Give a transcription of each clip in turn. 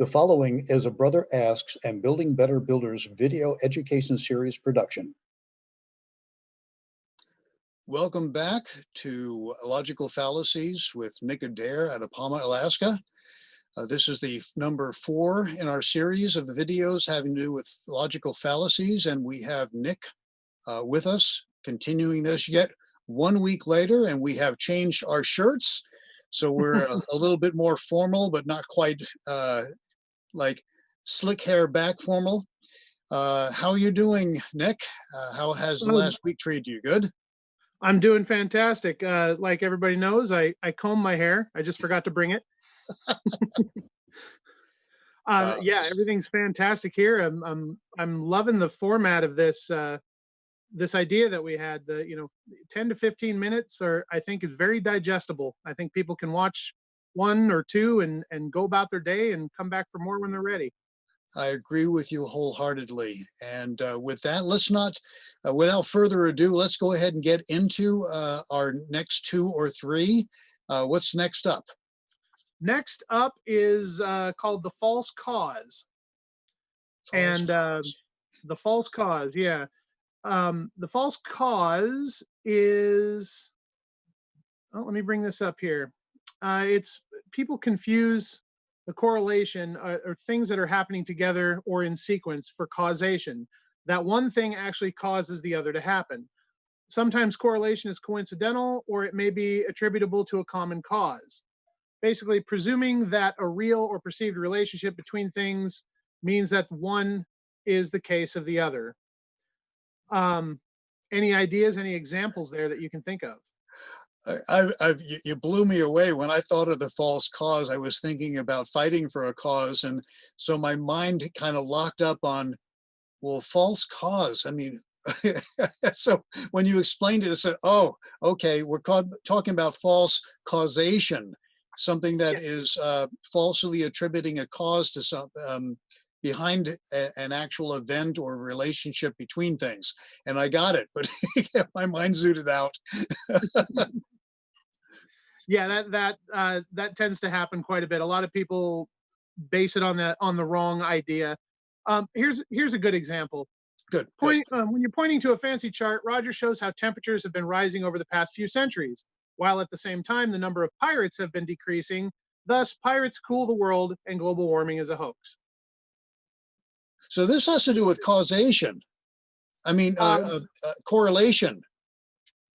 The following is a Brother Asks and Building Better Builders video education series production. Welcome back to Logical Fallacies with Nick Adair out of Palma, Alaska. This is the number 4 in our series of the videos having to do with logical fallacies, and we have Nick with us continuing this yet 1 week later, and we have changed our shirts. So we're a little bit more formal, but not quite like slick hair back formal. How are you doing, Nick? How has the last week treated you? Good? I'm doing fantastic. Like everybody knows, I comb my hair. I just forgot to bring it. Yeah, everything's fantastic here. I'm loving the format of this this idea that we had. The 10 to 15 minutes, or I think is very digestible. I think people can watch 1 or 2 and go about their day and come back for more when they're ready. I agree with you wholeheartedly. And with that, let's not, without further ado, let's go ahead and get into our next 2 or 3. What's next up? Next up is called the false cause. The false cause, yeah. The false cause is, let me bring this up here. It's people confuse the correlation or things that are happening together or in sequence for causation. That one thing actually causes the other to happen. Sometimes correlation is coincidental, or it may be attributable to a common cause. Basically, presuming that a real or perceived relationship between things means that one is the case of the other. Any ideas, any examples there that you can think of? You blew me away. When I thought of the false cause, I was thinking about fighting for a cause. And so my mind kind of locked up on, well, false cause. I mean, so when you explained it, I said, oh, okay, we're talking about false causation, something that is falsely attributing a cause to something behind an actual event or relationship between things. And I got it, but my mind zooted out. Yeah, that tends to happen quite a bit. A lot of people base it on the wrong idea. Here's a good example. Good. When you're pointing to a fancy chart, Roger shows how temperatures have been rising over the past few centuries, while at the same time the number of pirates have been decreasing. Thus, pirates cool the world, and global warming is a hoax. So this has to do with causation. I mean, correlation.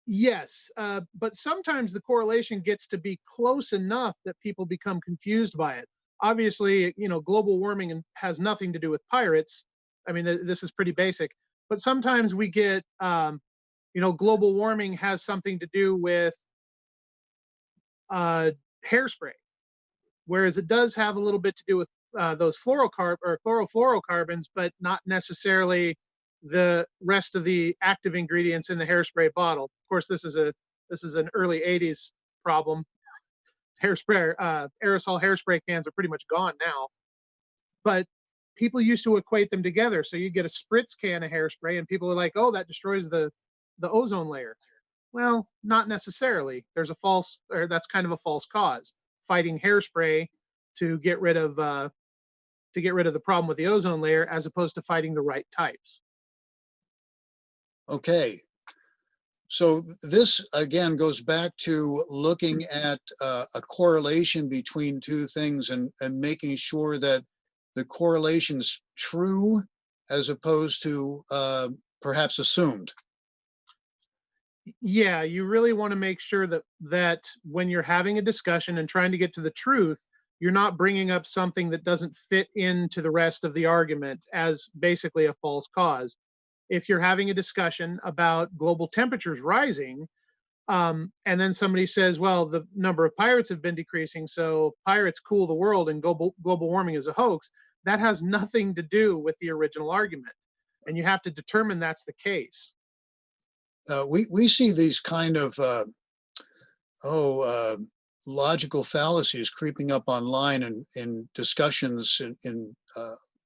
Yes, but sometimes the correlation gets to be close enough that people become confused by it. Obviously, global warming has nothing to do with pirates. I mean, this is pretty basic. But sometimes we get, global warming has something to do with hairspray, whereas it does have a little bit to do with those chlorofluorocarbons, but not necessarily the rest of the active ingredients in the hairspray bottle. Of course, this is an early 80s problem. Aerosol hairspray cans are pretty much gone now, but people used to equate them together. So you get a spritz can of hairspray and people are like, oh, that destroys the ozone layer. Well, not necessarily. That's kind of a false cause. Fighting hairspray to get rid of the problem with the ozone layer, as opposed to fighting the right types. Okay. So this, again, goes back to looking at a correlation between two things and making sure that the correlation's true as opposed to perhaps assumed. Yeah, you really want to make sure that when you're having a discussion and trying to get to the truth, you're not bringing up something that doesn't fit into the rest of the argument as basically a false cause. If you're having a discussion about global temperatures rising, and then somebody says, well, the number of pirates have been decreasing, so pirates cool the world and global warming is a hoax, that has nothing to do with the original argument. And you have to determine that's the case. We see these kind of logical fallacies creeping up online and in discussions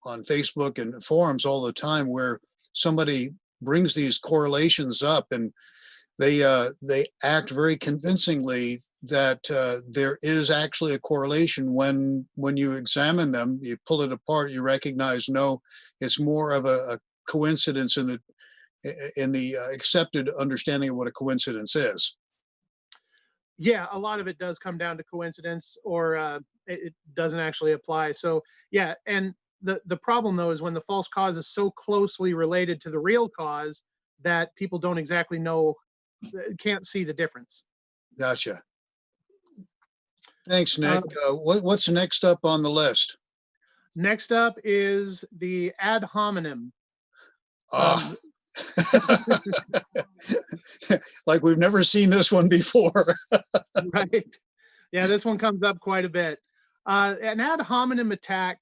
on Facebook and forums all the time, where somebody brings these correlations up, and they act very convincingly that there is actually a correlation when you examine them, you pull it apart, you recognize, no, it's more of a coincidence in the accepted understanding of what a coincidence is. Yeah, a lot of it does come down to coincidence, or it doesn't actually apply. So yeah, and the problem though is when the false cause is so closely related to the real cause that people don't exactly know, can't see the difference. Gotcha. Thanks, Uh, Nick. What's next up on the list? Next up is the ad hominem. Ah, Um, like we've never seen this one before. right. Yeah, this one comes up quite a bit. An ad hominem attack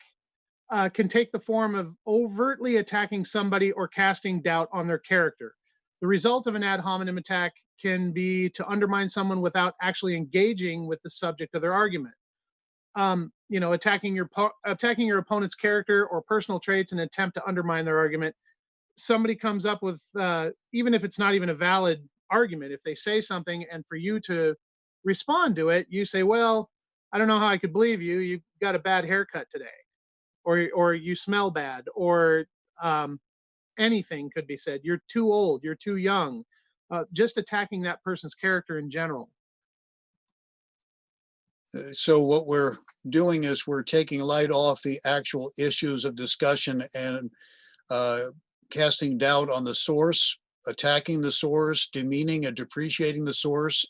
can take the form of overtly attacking somebody or casting doubt on their character. The result of an ad hominem attack can be to undermine someone without actually engaging with the subject of their argument. Attacking your opponent's character or personal traits in an attempt to undermine their argument. Somebody comes up with, even if it's not even a valid argument, if they say something and for you to respond to it, you say, well, I don't know how I could believe you. You got a bad haircut today, or you smell bad, or anything could be said. You're too old. You're too young. Just attacking that person's character in general. So what we're doing is we're taking light off the actual issues of discussion and uh, casting doubt on the source, attacking the source, demeaning and depreciating the source,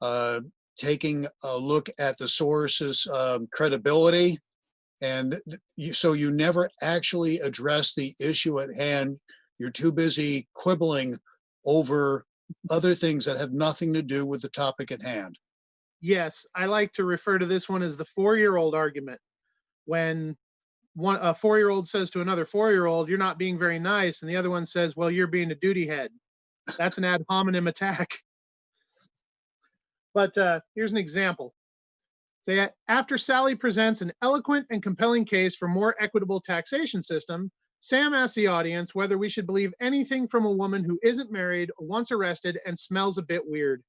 uh, taking a look at the source's credibility. And so you never actually address the issue at hand. You're too busy quibbling over other things that have nothing to do with the topic at hand. Yes, I like to refer to this one as the 4-year-old argument. When a 4-year-old says to another 4-year-old, "You're not being very nice," and the other one says, "Well, you're being a duty head." That's an ad hominem attack. But here's an example. Say, after Sally presents an eloquent and compelling case for more equitable taxation system, Sam asks the audience whether we should believe anything from a woman who isn't married, once arrested, and smells a bit weird.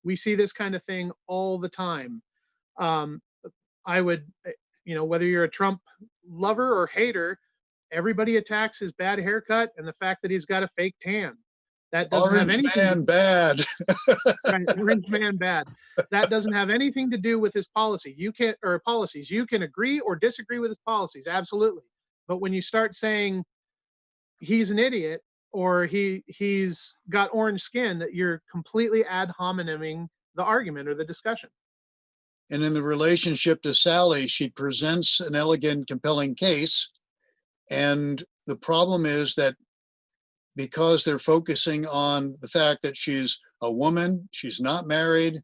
We see this kind of thing all the time. Um, I would, whether you're a Trump lover or hater, everybody attacks his bad haircut and the fact that he's got a fake tan. That doesn't have Orange anything. man bad. Right, orange man bad. That doesn't have anything to do with his policy. You can, or policies. You can agree or disagree with his policies, absolutely. But when you start saying he's an idiot or he's got orange skin, that you're completely ad homineming the argument or the discussion. And in the relationship to Sally, she presents an elegant, compelling case. And the problem is that because they're focusing on the fact that she's a woman, she's not married,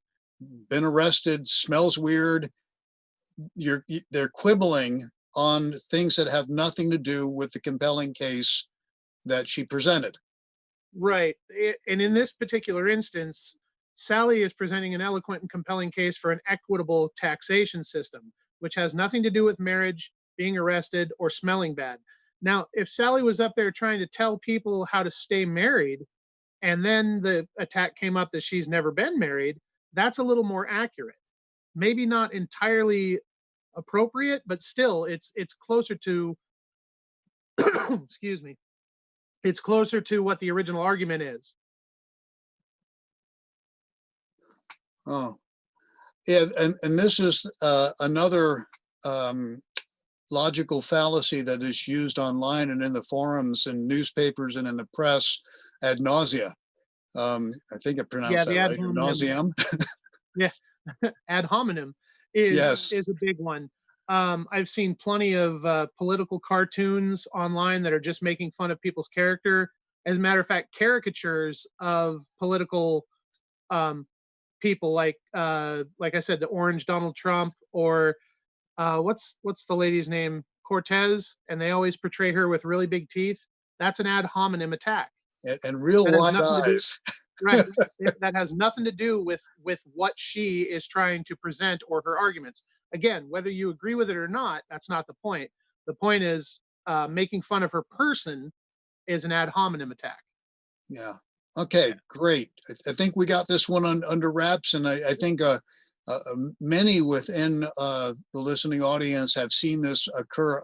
been arrested, smells weird, they're quibbling on things that have nothing to do with the compelling case that she presented. Right. And in this particular instance, Sally is presenting an eloquent and compelling case for an equitable taxation system, which has nothing to do with marriage, being arrested, or smelling bad. Now, if Sally was up there trying to tell people how to stay married, and then the attack came up that she's never been married, that's a little more accurate. Maybe not entirely appropriate, but still it's closer to excuse me, it's closer to what the original argument is. Oh, yeah. And this is another logical fallacy that is used online and in the forums and newspapers and in the press ad nausea. I think I Yeah, pronounced the that ad right. hominem. Nauseum. Yeah, ad hominem is Yes. is a big one. I've seen plenty of political cartoons online that are just making fun of people's character. As a matter of fact, caricatures of political um, people, like I said, the orange Donald Trump, or what's the lady's name, Cortez, and they always portray her with really big teeth. That's an ad hominem attack. And real That has wide nothing to do. eyes. Right. That has nothing to do with what she is trying to present or her arguments. Again, whether you agree with it or not, that's not the point. The point is making fun of her person is an ad hominem attack. Yeah. Okay, great. I think we got this one under wraps, and I think many within the listening audience have seen this occur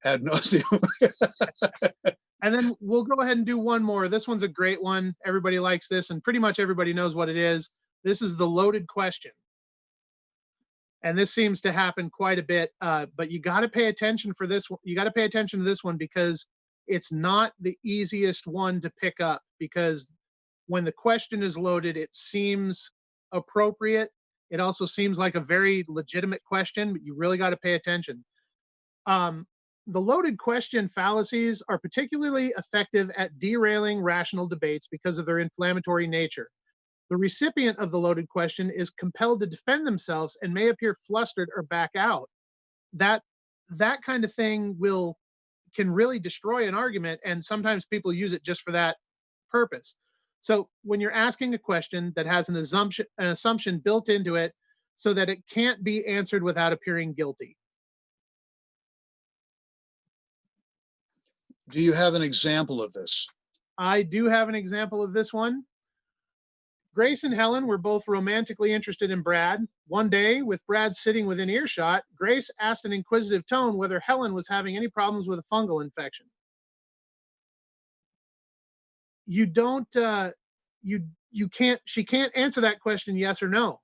ad nauseum. And then we'll go ahead and do one more. This one's a great one. Everybody likes this, and pretty much everybody knows what it is. This is the loaded question. And this seems to happen quite a bit, but you got to pay attention for this one. You got to pay attention to this one because it's not the easiest one to pick up, because when the question is loaded, it seems appropriate. It also seems like a very legitimate question, but you really got to pay attention. The loaded question fallacies are particularly effective at derailing rational debates because of their inflammatory nature. The recipient of the loaded question is compelled to defend themselves and may appear flustered or back out. That that kind of thing can really destroy an argument, and sometimes people use it just for that purpose. So when you're asking a question that has an assumption built into it so that it can't be answered without appearing guilty. Do you have an example of this? I do have an example of this one. Grace and Helen were both romantically interested in Brad. One day, with Brad sitting within earshot, Grace asked in an inquisitive tone whether Helen was having any problems with a fungal infection. You don't, she can't answer that question yes or no,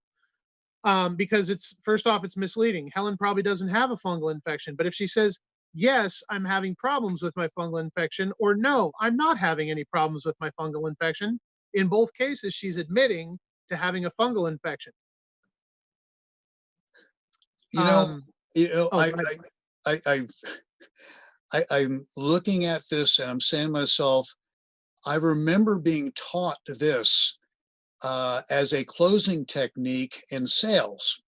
because first off, it's misleading. Helen probably doesn't have a fungal infection, but if she says, yes, I'm having problems with my fungal infection, or no, I'm not having any problems with my fungal infection, in both cases, she's admitting to having a fungal infection. You know, Um, you know, oh, I'm looking at this and I'm saying to myself, I remember being taught this as a closing technique in sales.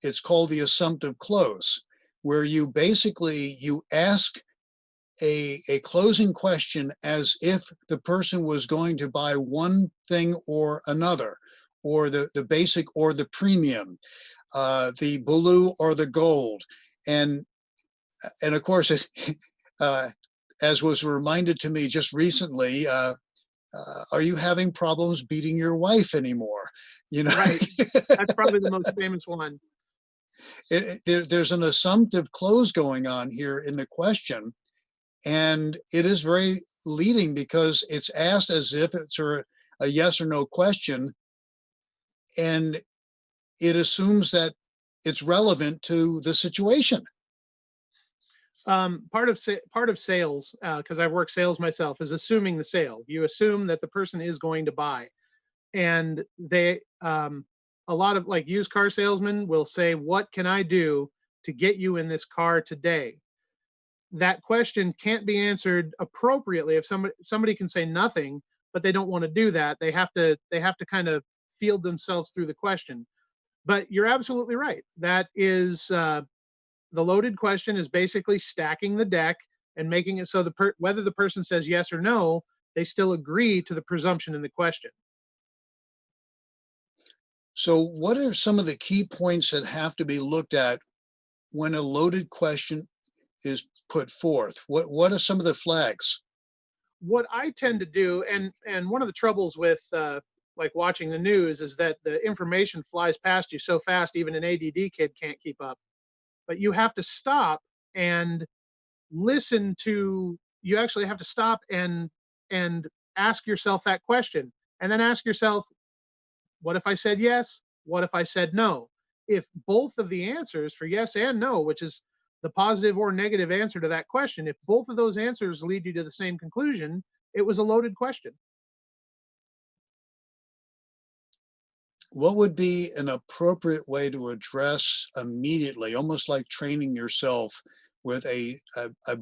It's called the assumptive close, where you basically you ask a closing question as if the person was going to buy one thing or another, or the basic or the premium, the blue or the gold, and of course, as was reminded to me just recently, are you having problems beating your wife anymore? You know, right. That's probably the most famous one. there's an assumptive close going on here in the question, and it is very leading because it's asked as if it's a yes or no question, and it assumes that it's relevant to the situation. Part of sales, because I've worked sales myself, is assuming the sale. You assume that the person is going to buy, and a lot of like used car salesmen will say, "What can I do to get you in this car today?" That question can't be answered appropriately if somebody can say nothing, but they don't want to do that. They have to kind of field themselves through the question. But you're absolutely right. That is the loaded question is basically stacking the deck and making it so whether the person says yes or no, they still agree to the presumption in the question. So, what are some of the key points that have to be looked at when a loaded question is put forth? What are some of the flags? What I tend to do, and one of the troubles with like watching the news, is that the information flies past you so fast, even an ADD kid can't keep up. But you have to stop and listen to. You actually have to stop and ask yourself that question, and then ask yourself, what if I said yes? What if I said no? If both of the answers for yes and no, which is the positive or negative answer to that question, if both of those answers lead you to the same conclusion, it was a loaded question. What would be an appropriate way to address immediately, almost like training yourself with a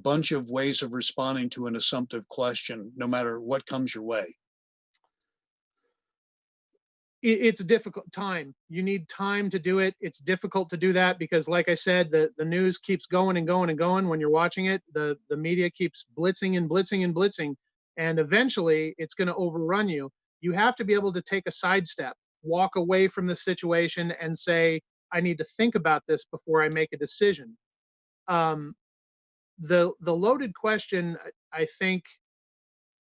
bunch of ways of responding to an assumptive question, no matter what comes your way? It's a difficult time. You need time to do it. It's difficult to do that because, like I said, the news keeps going and going and going. When you're watching it, the media keeps blitzing and blitzing and blitzing, and eventually it's going to overrun you. You have to be able to take a sidestep, walk away from the situation, and say, I need to think about this before I make a decision. The loaded question, I think,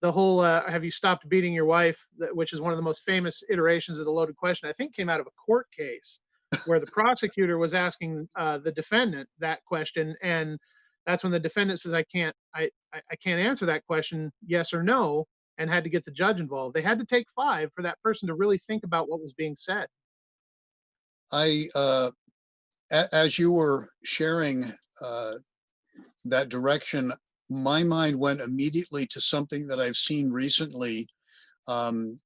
the whole "Have you stopped beating your wife?" Which is one of the most famous iterations of the loaded question. I think came out of a court case where the prosecutor was asking the defendant that question, and that's when the defendant says, I can't answer that question, yes or no," and had to get the judge involved. They had to take 5 for that person to really think about what was being said. I, as you were sharing that direction, my mind went immediately to something that I've seen recently. Um,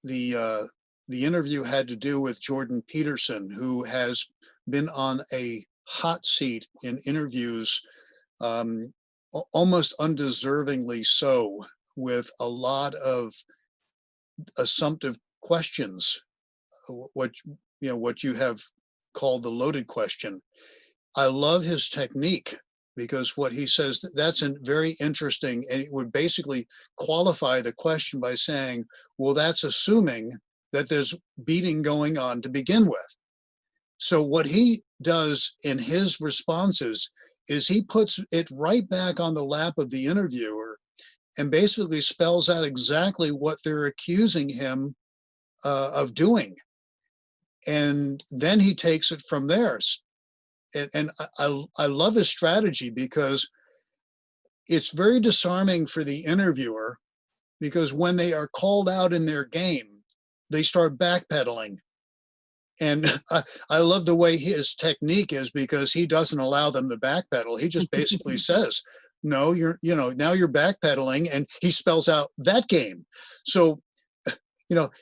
the uh, the interview had to do with Jordan Peterson, who has been on a hot seat in interviews, almost undeservingly so, with a lot of assumptive questions. What what you have called the loaded question. I love his technique because what he says, that's very interesting, and it would basically qualify the question by saying, well, that's assuming that there's beating going on to begin with. So what he does in his responses is he puts it right back on the lap of the interviewer and basically spells out exactly what they're accusing him of doing. And then he takes it from there. And I love his strategy because it's very disarming for the interviewer, because when they are called out in their game, they start backpedaling. And I love the way his technique is, because he doesn't allow them to backpedal. He just basically says, no, now you're backpedaling, and he spells out that game. So,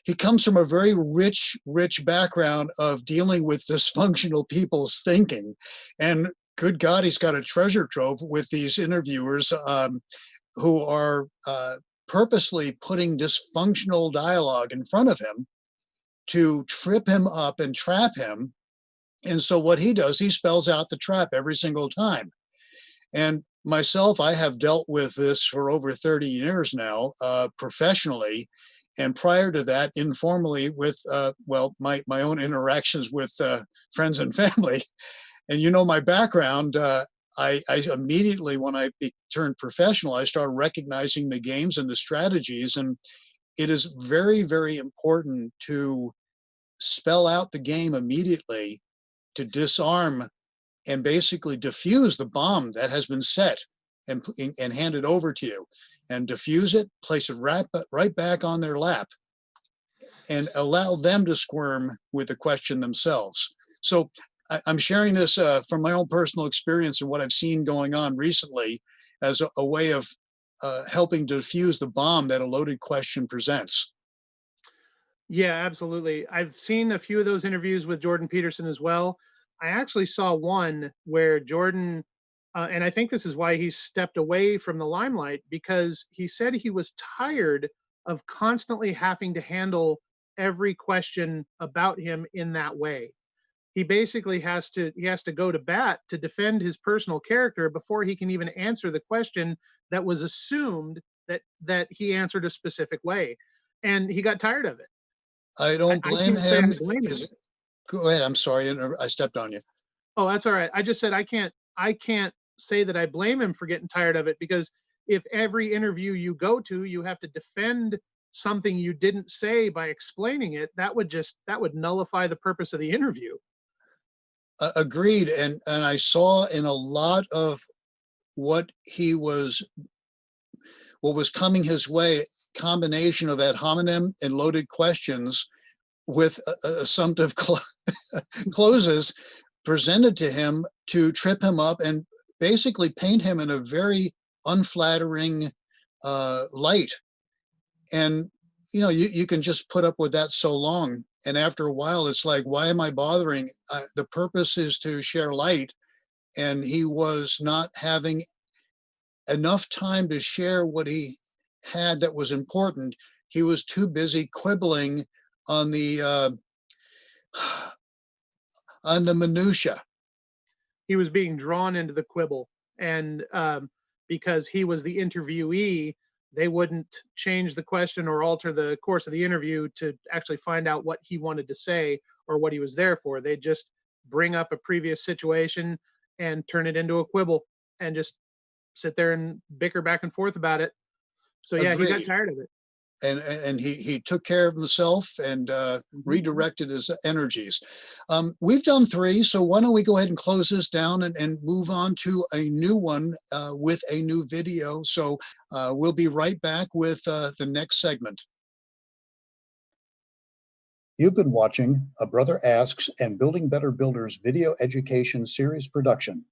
he comes from a very rich background of dealing with dysfunctional people's thinking. And good God, he's got a treasure trove with these interviewers who are purposely putting dysfunctional dialogue in front of him to trip him up and trap him. And so what he does, he spells out the trap every single time. And myself, I have dealt with this for over 30 years now, professionally. And prior to that, informally with, my own interactions with friends and family. And my background, I immediately, when I turned professional, I started recognizing the games and the strategies. And it is very, very important to spell out the game immediately to disarm and basically diffuse the bomb that has been set and handed over to you, and diffuse it, place it right back on their lap, and allow them to squirm with the question themselves. So I'm sharing this from my own personal experience and what I've seen going on recently as a way of helping diffuse the bomb that a loaded question presents. Yeah, absolutely. I've seen a few of those interviews with Jordan Peterson as well. I actually saw one where Jordan, and I think this is why he stepped away from the limelight, because he said he was tired of constantly having to handle every question about him in that way. He basically has to go to bat to defend his personal character before he can even answer the question that was assumed that he answered a specific way, and he got tired of it. I I, don't I blame can't say I him. blame him. Go ahead. I'm sorry. I stepped on you. Oh, that's all right. I just said I can't say that I blame him for getting tired of it, because if every interview you go to, you have to defend something you didn't say by explaining it, that would nullify the purpose of the interview. Agreed. And I saw in a lot of what what was coming his way, combination of AdHominem and loaded questions with assumptive closes presented to him to trip him up and basically paint him in a very unflattering light. And you can just put up with that so long, and after a while it's like, why am I bothering? The purpose is to share light, and he was not having enough time to share what he had that was important. He was too busy quibbling on the on the minutia. He was being drawn into the quibble, and because he was the interviewee, they wouldn't change the question or alter the course of the interview to actually find out what he wanted to say or what he was there for. They'd just bring up a previous situation and turn it into a quibble, and just sit there and bicker back and forth about it. So yeah, he got Agreed. tired of it. And he took care of himself and Mhm. redirected his energies. We've done 3, so why don't we go ahead and close this down and move on to a new one with a new video. So we'll be right back with the next segment. You've been watching A Brother Asks and Building Better Builders video education series production.